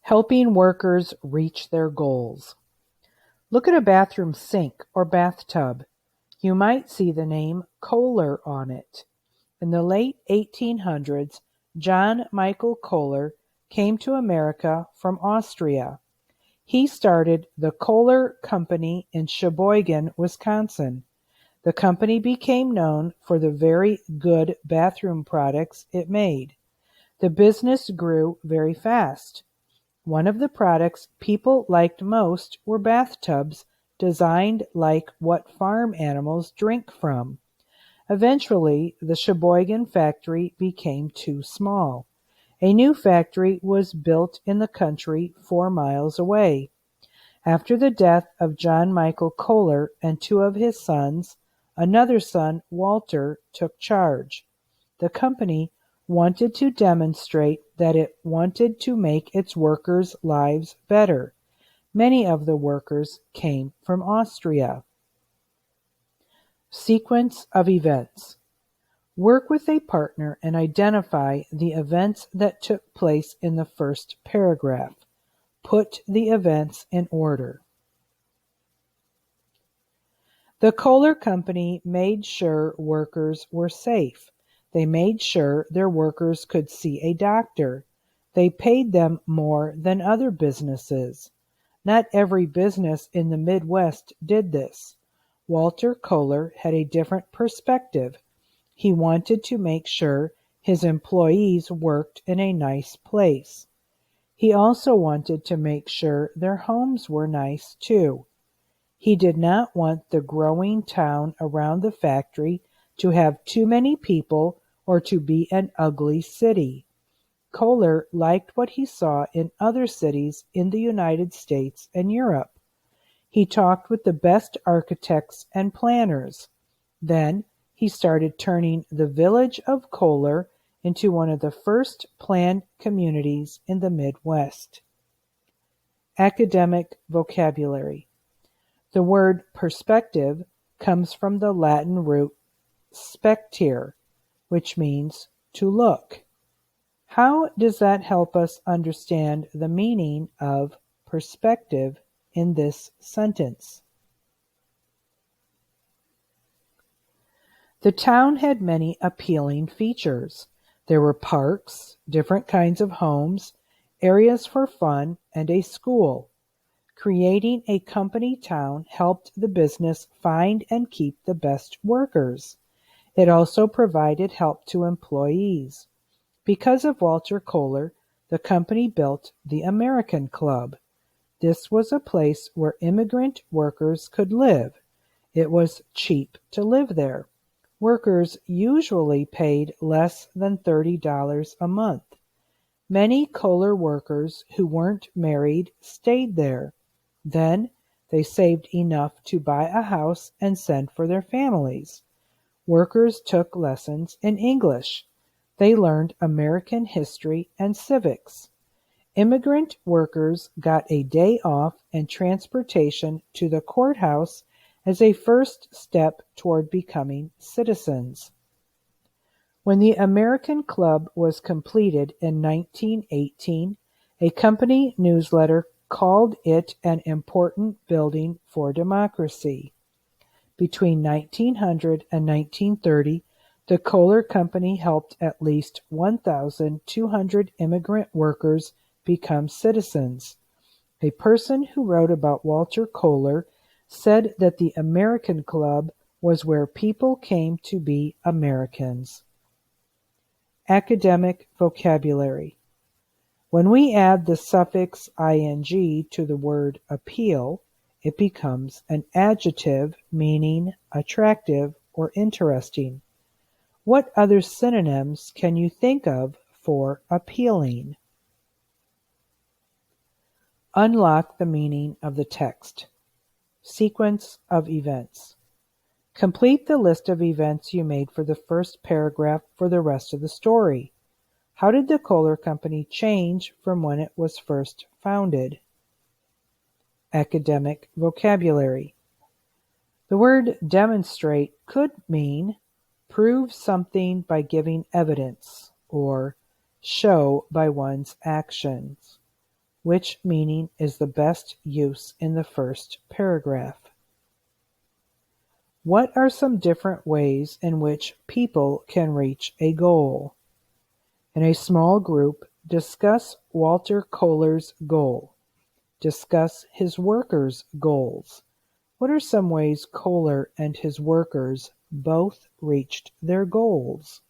Helping workers reach their goals. Look at a bathroom sink or bathtub. You might see the name Kohler on it. In the late 1800s, John Michael Kohler came to America from Austria. He started the Kohler Company in Sheboygan, Wisconsin. The company became known for the very good bathroom products it made. The business grew very fast. One of the products people liked most were bathtubs designed like what farm animals drink from. Eventually, the Sheboygan factory became too small. A new factory was built in the country 4 miles away. After the death of John Michael Kohler and two of his sons, another son, Walter, took charge. The company wanted to demonstrate that it wanted to make its workers' lives better. Many of the workers came from Austria. Sequence of events. Work with a partner and identify the events that took place in the first paragraph. Put the events in order. The Kohler Company made sure workers were safe. They made sure their workers could see a doctor. They paid them more than other businesses. Not every business in the Midwest did this. Walter Kohler had a different perspective. He wanted to make sure his employees worked in a nice place. He also wanted to make sure their homes were nice too. He did not want the growing town around the factory to have too many people or to be an ugly city. Kohler liked what he saw in other cities in the United States and Europe. He talked with the best architects and planners. Then he started turning the village of Kohler into one of the first planned communities in the Midwest. Academic vocabulary. The word perspective comes from the Latin root spectere, which means to look. How does that help us understand the meaning of perspective in this sentence? The town had many appealing features. There were parks, different kinds of homes, areas for fun, and a school. Creating a company town helped the business find and keep the best workers. It also provided help to employees. Because of Walter Kohler, the company built the American Club. This was a place where immigrant workers could live. It was cheap to live there. Workers usually paid less than $30 a month. Many Kohler workers who weren't married stayed there. Then they saved enough to buy a house and send for their families. Workers took lessons in English. They learned American history and civics. Immigrant workers got a day off and transportation to the courthouse as a first step toward becoming citizens. When the American Club was completed in 1918, a company newsletter called it an important building for democracy. Between 1900 and 1930, the Kohler Company helped at least 1,200 immigrant workers become citizens. A person who wrote about Walter Kohler said that the American Club was where people came to be Americans. Academic vocabulary. When we add the suffix ing to the word appeal, it becomes an adjective meaning attractive or interesting. What other synonyms can you think of for appealing? Unlock the meaning of the text. Sequence of events. Complete the list of events you made for the first paragraph for the rest of the story. How did the Kohler Company change from when it was first founded? Academic vocabulary. The word demonstrate could mean prove something by giving evidence or show by one's actions. Which meaning is the best use in the first paragraph? What are some different ways in which people can reach a goal? In a small group, discuss Walter Kohler's goal. Discuss his workers' goals. What are some ways Kohler and his workers both reached their goals?